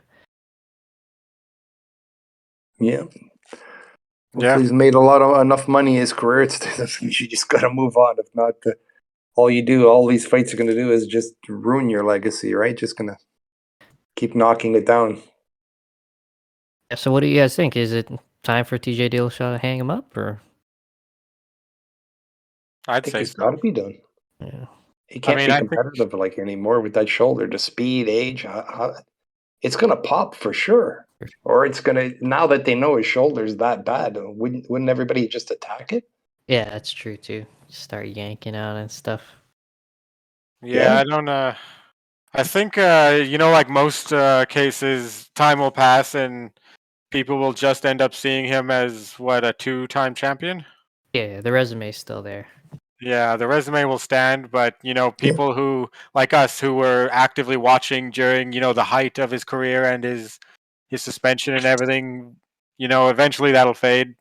Yeah. Hopefully Yeah. he's made enough money in his career. You just got to move on. If not, all these fights are going to do is just ruin your legacy, right? Just going to keep knocking it down. Yeah, so what do you guys think? Is it time for TJ Dillashaw to hang him up, or? I I'd think say it's got to so. be done. Yeah. He can't be I think competitive like anymore with that shoulder. The speed, age, it's going to pop for sure. Or it's going to, now that they know his shoulder's that bad, wouldn't everybody just attack it? Yeah, that's true too. Start yanking out and stuff. yeah, I don't I think like most cases, time will pass and people will just end up seeing him as what, a 2-time champion? Yeah, the resume's still there. Yeah, the resume will stand, but people who like us who were actively watching during, the height of his career and his suspension and everything, eventually that'll fade.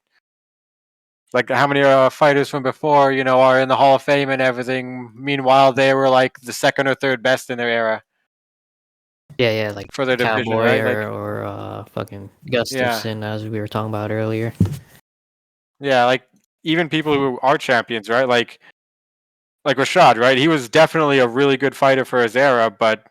Like how many fighters from before, are in the Hall of Fame and everything. Meanwhile, they were like the second or third best in their era Yeah, like for their division, Cowboy right? Like, or fucking yeah, Gustafson, as we were talking about earlier. yeah, like even people who are champions, right? Like Rashad, right? He was definitely a really good fighter for his era, but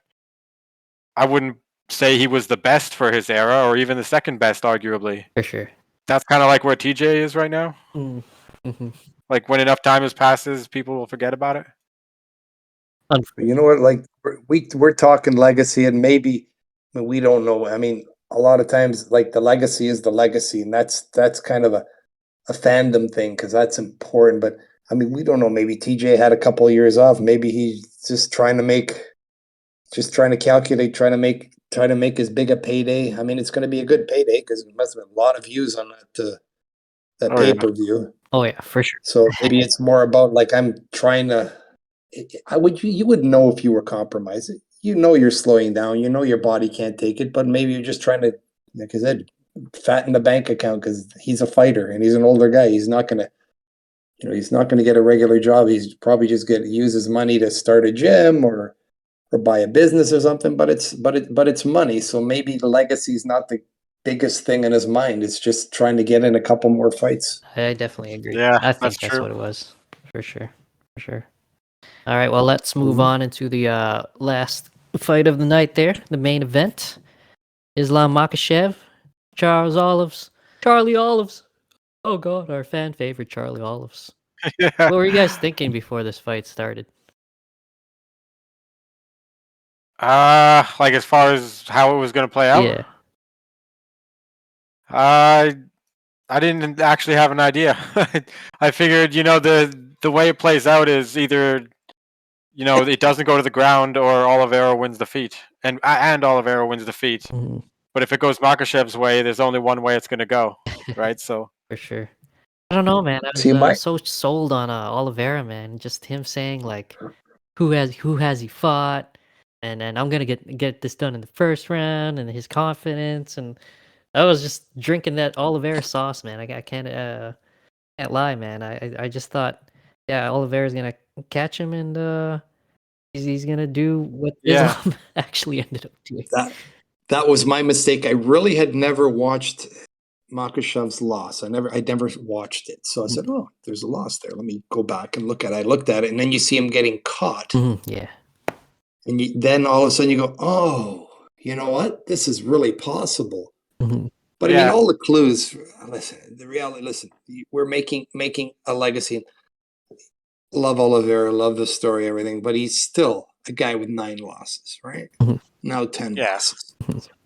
I wouldn't say he was the best for his era or even the second best, arguably. For sure. That's kind of like where TJ is right now. Mm-hmm. Like when enough time has passes, people will forget about it. You know what? Like we're talking legacy, and maybe we don't know. I mean, a lot of times, like the legacy is the legacy, and that's kind of a fandom thing because that's important. But I mean, we don't know. Maybe TJ had a couple of years off. Maybe he's just trying to calculate, trying to make as big a payday. I mean, it's going to be a good payday because it must have been a lot of views on that Oh yeah. pay-per-view. Oh yeah, for sure. So maybe it's more about like I'm trying to. You would know if you were compromised. You know you're slowing down. You know your body can't take it, but maybe you're just trying to, like I said, fatten the bank account because he's a fighter and he's an older guy. He's not gonna, he's not gonna get a regular job. He's probably just gonna use his money to start a gym or buy a business or something. But it's money. So maybe the legacy is not the biggest thing in his mind. It's just trying to get in a couple more fights. I definitely agree. Yeah, I that's think that's true. what it was. For sure. For sure. All right, well, let's move on into the last fight of the night there, the main event. Islam Makhachev, Charlie Olives. Oh god, our fan favorite Charlie Olives. Yeah. What were you guys thinking before this fight started? Like as far as how it was going to play out? Yeah. I didn't actually have an idea. I figured, the way it plays out is either, it doesn't go to the ground or Oliveira wins the feet, and Oliveira wins the feet. Mhm. But if it goes Makhachev's way, there's only one way it's going to go, right? So For sure. I don't know, man. I was See, so sold on Oliveira, man. Just him saying like, who has he fought, and I'm gonna get this done in the first round, and his confidence, and I was just drinking that Oliveira sauce, man. I can't lie, man. I just thought, yeah, Oliveira's gonna catch him, and he's gonna do what yeah, Islam actually ended up doing. that was my mistake. I really had never watched Makhachev's loss. I never watched it. So I said, "Oh, there's a loss there. Let me go back and look at it." I looked at it, and then you see him getting caught, Yeah. and then all of a sudden you go, "Oh, you know what? This is really possible." Mhm. But I mean, yeah, all the clues. Listen, the reality. Listen, we're making a legacy. Love Oliveira, love the story, everything, but he's still a guy with 9 losses, right? Mhm. Now 10 yeah. losses.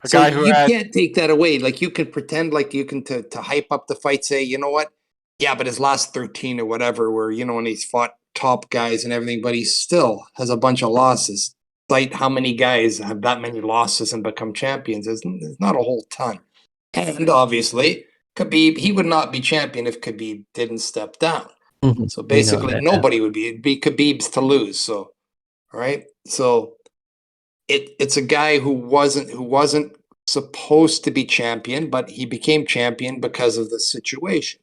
A So guy who you had, can't take that away. Like you can pretend like you can to hype up the fight, say, you know what? Yeah, but his last 13 or whatever, where when he's fought top guys and everything, but he still has a bunch of losses. cite how many guys have that many losses and become champions. There's not a whole ton. And obviously, Khabib, he would not be champion if Khabib didn't step down. Mhm. So We know basically, that. nobody would be. It'd be Khabib's to lose. So, all right. So it's a guy who wasn't supposed to be champion, but he became champion because of the situation.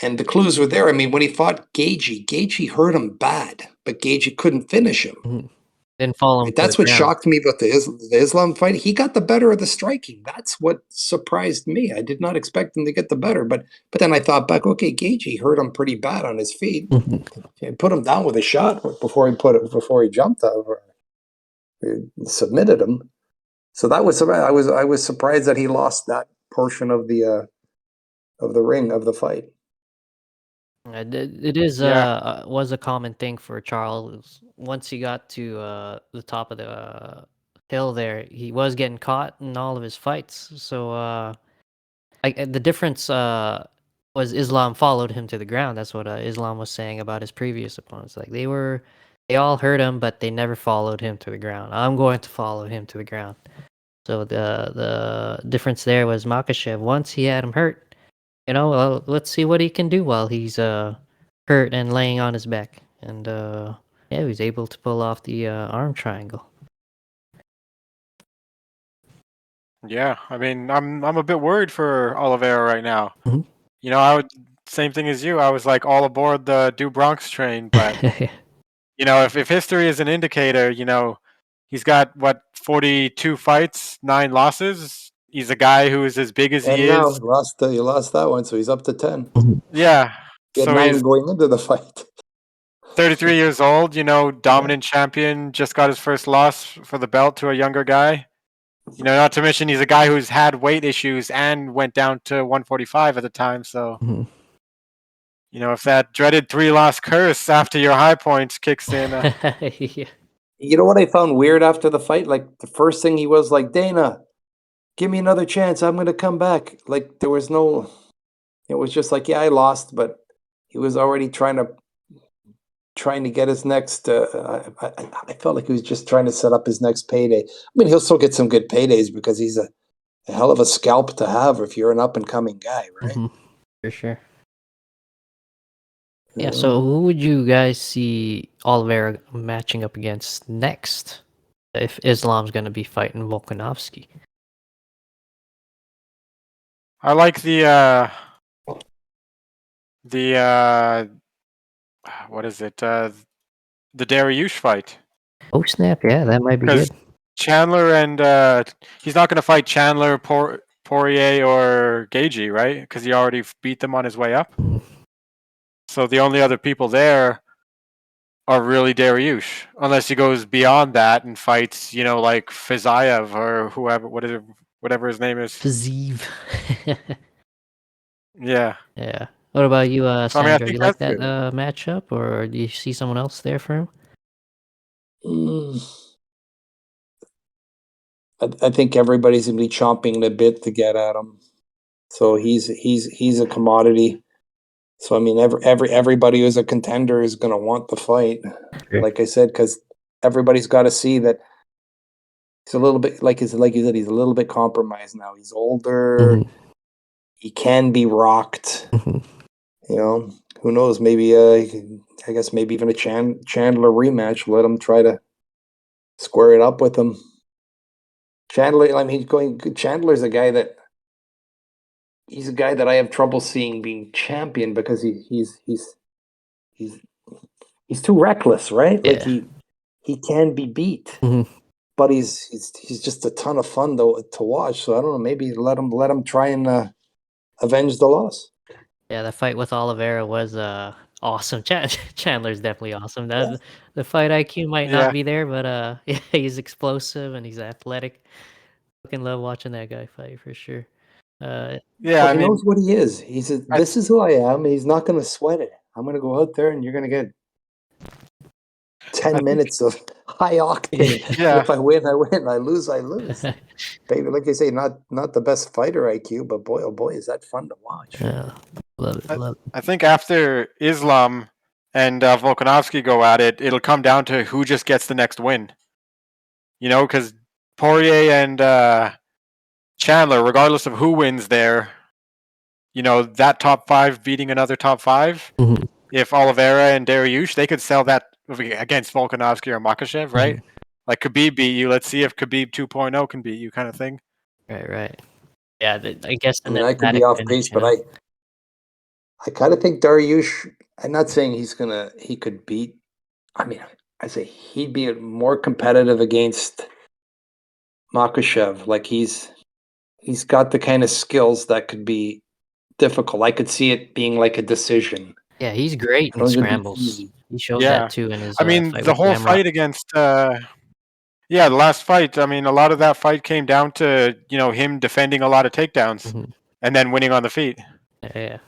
And the clues were there. I mean, when he fought Gaethje hurt him bad, but Gaethje couldn't finish him. Mhm. Didn't follow him Right? to That's the what ground. shocked me about the Islam fight. He got the better of the striking. That's what surprised me. I did not expect him to get the better. But then I thought back, okay, Gaethje hurt him pretty bad on his feet. Mhm. He put him down with a shot before he jumped over, submitted him. So that was I was surprised that he lost that portion of the ring of the fight. It is Yeah. was a common thing for Charles. Once he got to the top of the hill there, he was getting caught in all of his fights. So the difference was Islam followed him to the ground. That's what Islam was saying about his previous opponents. Like they all hurt him, but they never followed him to the ground. I'm going to follow him to the ground. So the difference there was Makhachev. Once he had him hurt, let's see what he can do while he's hurt and laying on his back. And yeah, he was able to pull off the arm triangle. Yeah, I mean, I'm a bit worried for Oliveira right now. Mhm. You know, I would same thing as you. I was like all aboard the Do Bronx train, but you know, if history is an indicator, you know, he's got what 42 fights, 9 losses. He's a guy who is as big as he And now is. he lost that one, so he's up to 10. Mhm. Yeah, He had so 9 he's going into the fight. 33 years old. You know, dominant champion. Just got his first loss for the belt to a younger guy. You know, not to mention he's a guy who's had weight issues and went down to 145 at the time. So, Mhm. you know, if that dreaded 3-loss curse after your high points kicks in, Yeah. You know what I found weird after the fight? Like the first thing he was like, Dana, give me another chance. I'm gonna come back. Like there was no. It was just like, yeah, I lost, but he was already trying to get his next. I felt like he was just trying to set up his next payday. I mean, he'll still get some good paydays because he's a hell of a scalp to have if you're an up and coming guy, right? Mhm. For sure. You Yeah, know? so who would you guys see Oliveira matching up against next if Islam's going to be fighting Volkanovski? I like the what is it? The Dariush fight. Oh, snap. Yeah, that might be Because good. Chandler and he's not going to fight Chandler, Poirier, or Gaethje, right? Because he already beat them on his way up. Mhm. So the only other people there are really Dariush, unless he goes beyond that and fights, you know, like Fizayev or whoever, whatever his name is. Fazeev. Yeah. Yeah. What about you, So I mean, I Sandro? think You like that's that good. matchup, or do you see someone else there for him? Mm, I think everybody's gonna be chomping the bit to get at him. So he's a commodity. So I mean, everybody who's a contender is gonna want the fight. Sure. Like I said, because everybody's got to see that he's a little bit like you said, he's a little bit compromised now. He's older. Mhm. He can be rocked. Mhm. You know, who knows? Maybe I guess maybe even a Chandler rematch. Let him try to square it up with him. Chandler, I mean, Chandler's a guy that he's a guy that I have trouble seeing being champion because he's he's too reckless, right? Like Yeah. he can be beat, Mhm. but he's just a ton of fun though to watch. So I don't know, maybe let him try and avenge the loss. Yeah, the fight with Oliveira was awesome. Chandler's definitely awesome. Yeah. The fight IQ might not Yeah. be there, but yeah, he's explosive and he's athletic. Fucking love watching that guy fight for sure. Uh, Yeah. Well, I he knows mean, what he is. I, This is who I am. He's not going to sweat it. I'm going to go out there and you're going to get I 10 think, minutes of high octane. And yeah. if I win, I win. I lose, I lose. Baby, like you say, not the best fighter IQ, but boy, oh boy, is that fun to watch. Yeah, love it, I, love it. I think after Islam and Volkanovski go at it, it'll come down to who just gets the next win. because Poirier and Chandler, regardless of who wins there, that top 5 beating another top 5. Mhm. If Oliveira and Dariush, they could sell that against Volkanovski or Makhachev, right? Like Khabib beat you. Let's see if Khabib 2.0 can beat you, kind of thing. Right. Yeah, I guess. I mean, I could be off pace, but I kind of think Dariush. I'm not saying he could beat. I mean, I say he'd be more competitive against Makhachev. Like he's got the kind of skills that could be difficult. I could see it being like a decision. Yeah, he's great in scrambles. He showed that too in his. I mean, fight the with whole Gamrot. fight against. The last fight. I mean, a lot of that fight came down to him defending a lot of takedowns and then winning on the feet. Yeah.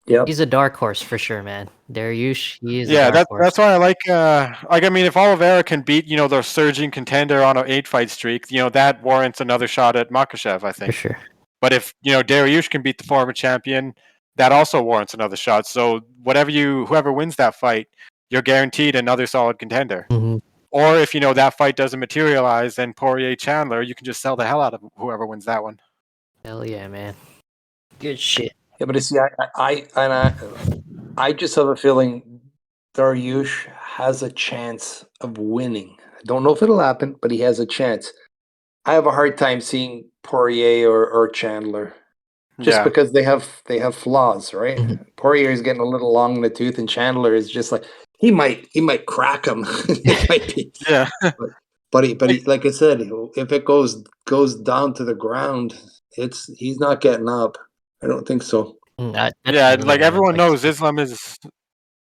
Yep. He's a dark horse for sure, man. Dariush, he is a dark horse. That's why I like I mean, if Oliveira can beat, the surging contender on an 8-fight streak, that warrants another shot at Makhachev, I think. For sure. But if, Dariush can beat the former champion, that also warrants another shot. So whoever wins that fight, you're guaranteed another solid contender. Or if, that fight doesn't materialize and Poirier Chandler, you can just sell the hell out of whoever wins that one. Hell yeah, man. Good shit. Yeah, but see, I just have a feeling Dariush has a chance of winning. I don't know if it'll happen, but he has a chance. I have a hard time seeing Poirier or Chandler, just because they have flaws, right? Poirier is getting a little long in the tooth, and Chandler is just like he might crack him. But he, like I said, if it goes down to the ground, he's not getting up. I don't think so. Like everyone knows, Islam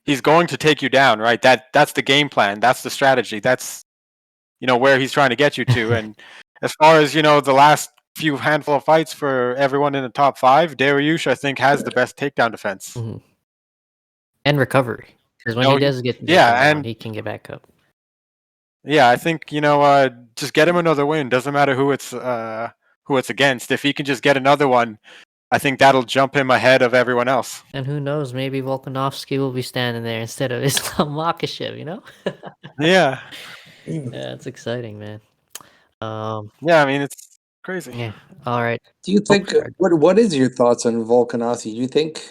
he's going to take you down, right? That's the game plan. That's the strategy. That's where he's trying to get you to. And as far as the last few handful of fights for everyone in the top 5, Dariush I think has the best takedown defense and recovery, because when he does get down, he can get back up. Yeah, I think just get him another win. Doesn't matter who it's against. If he can just get another one, I think that'll jump him ahead of everyone else. And who knows, maybe Volkanovski will be standing there instead of Islam Makhachev, Yeah. Yeah, it's exciting, man. I mean, it's crazy. Yeah. All right. Do you think what is your thoughts on Volkanovski? Do you think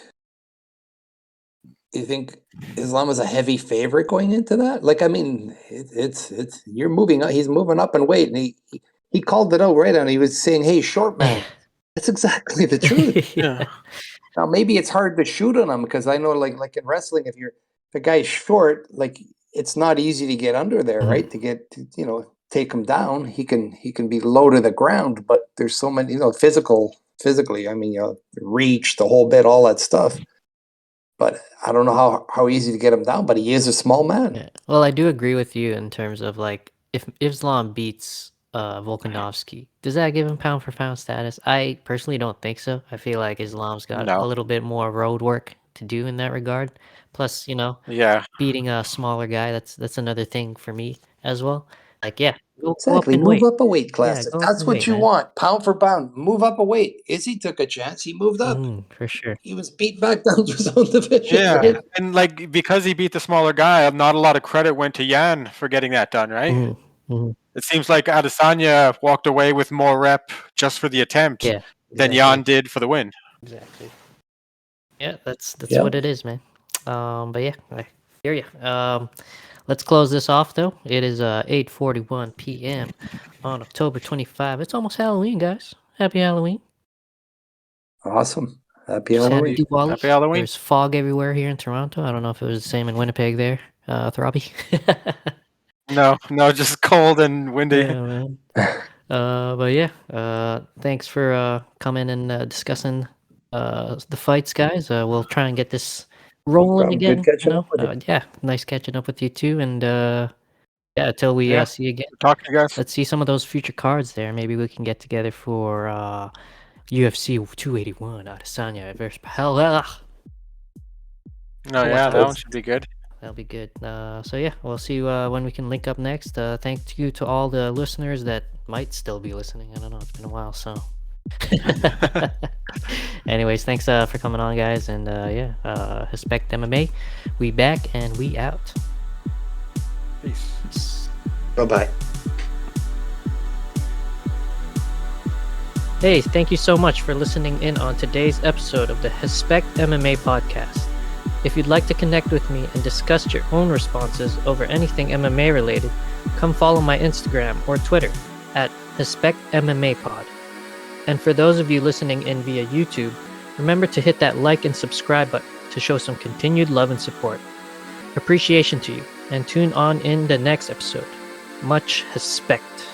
Islam is a heavy favorite going into that? Like, I mean, it's you're moving up. He's moving up in weight, and he called it out right on. He was saying, "Hey, short man." That's exactly the truth. Now, maybe it's hard to shoot on him because I know, like in wrestling, if the guy's short, like it's not easy to get under there, right? To get take him down. He can be low to the ground, but there's so many, physically. I mean, reach, the whole bit, all that stuff. But I don't know how easy to get him down. But he is a small man. Yeah. Well, I do agree with you in terms of like if Islam beats Volkanovski, does that give him pound for pound status? I personally don't think so. I feel like Islam's got a little bit more road work to do in that regard. Plus, beating a smaller guy, that's another thing for me as well. Like, exactly. Move up a weight class. If that's what you want, pound for pound. Move up a weight. Izzy took a chance. He moved up. For sure. He was beat back down to his own division. Yeah, right? and like because he beat the smaller guy, not a lot of credit went to Yan for getting that done, right? It seems like Adesanya walked away with more rep just for the attempt than Yan did for the win. Exactly. Yeah, that's what it is, man. But yeah, I hear you. Let's close this off though. It is 8:41 p.m. on October 25. It's almost Halloween, guys. Happy Halloween. Awesome. Happy Halloween. Happy Halloween. There's fog everywhere here in Toronto. I don't know if it was the same in Winnipeg there, Throbby. No, just cold and windy. Yeah, man. But yeah, thanks for coming and discussing the fights, guys. We'll try and get this rolling again. Good catching up with you. Yeah, nice catching up with you too. And until we see you again. Talk to you guys. Let's see some of those future cards there. Maybe we can get together for UFC 281 Adesanya versus Pahela. No, that one should be good. That'll be good. So yeah, we'll see when we can link up next. Thank you to all the listeners that might still be listening. I don't know, it's been a while, so. Anyways, thanks for coming on, guys, and Hespect MMA. We back and we out. Peace. Bye-bye. Hey, thank you so much for listening in on today's episode of the Hespect MMA podcast. If you'd like to connect with me and discuss your own responses over anything MMA related, come follow my Instagram or Twitter at Hespect MMA Pod. And for those of you listening in via YouTube, remember to hit that like and subscribe button to show some continued love and support. Appreciation to you, and tune on in the next episode. Much Hespect.